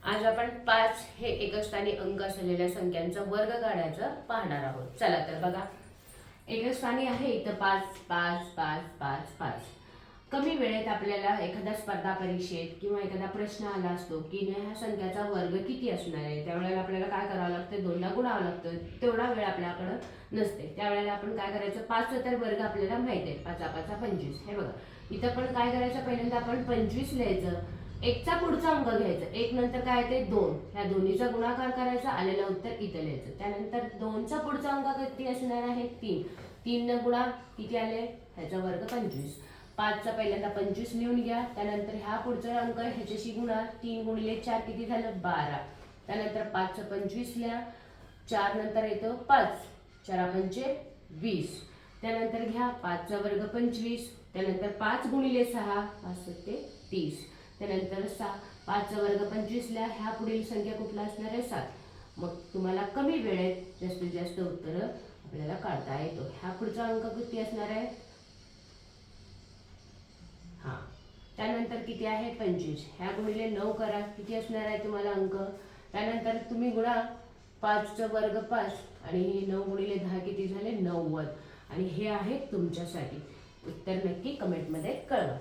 आज आपण 5 हे एकक स्थानी अंक असलेल्या संख्यांचा वर्ग काढायचा पाहणार आहोत। चला तर बघा, एकक स्थानी आहे इथं 5 5 5 5 5। कमी वेळेत आपल्याला एखाद्या स्पर्धा परीक्षेत किंवा एखादा प्रश्न आला असतो की ह्या संख्याचा वर्ग किती असणार आहे, त्यावेळेला आपल्याला काय करावं लागतं, 2 ला गुणावं लागतं। तेवढा वेळ आपल्याकडे नसते, त्यावेळेला आपण काय करायचं, 5 चा तर वर्ग आपल्याला माहित आहे, 5 5 25। हे बघा, इथं पण काय करायचं, पहिल्यांदा आपण 25 लिहायचं, एकचा पुढचा अंक घ्यायचा, एक नंतर काय ते 2, ह्या दोन्हीचा गुणाकार करायचा, आलेलं उत्तर इथं लिहायचं। त्यानंतर 2 चा पुढचा अंक किती असणार आहे, 3, 3 न गुणा किती आले, ह्याचा वर्ग 25। 5 चा पहिल्यांदा 25 लिहून घ्या, त्यानंतर ह्या पुढचा अंक ह्याच्याशी गुणा, 3 गुणिले 4 किती झालं, 12। त्यानंतर 5 चा 25 लिहा, 4 नंतर येतो 5, 4 पंचे 20। त्यानंतर घ्या 5 चा वर्ग 25, त्यानंतर 5 गुणिले 6 5 सत्ते 30। त्यानंतर 5 चा वर्ग 25 ला, ह्या पुढील संख्या कुठला असणार आहे, 7। मग तुम्हाला कमी वेळेत जास्तीत जास्त उत्तर आपल्याला काढता येतो। ह्या पुढचा अंक किती असणार आहे, हा, त्यानंतर किती आहे 25, ह्या गुणिले 9 करा, किती असणार आहे तुम्हाला अंक। त्यानंतर तुम्ही गुणा 5 चा वर्ग 5 आणि 9 गुणिले 10 किती झाले, 90। आणि हे आहे तुमच्यासाठी उत्तर, नक्की कमेंट मध्ये कळवा।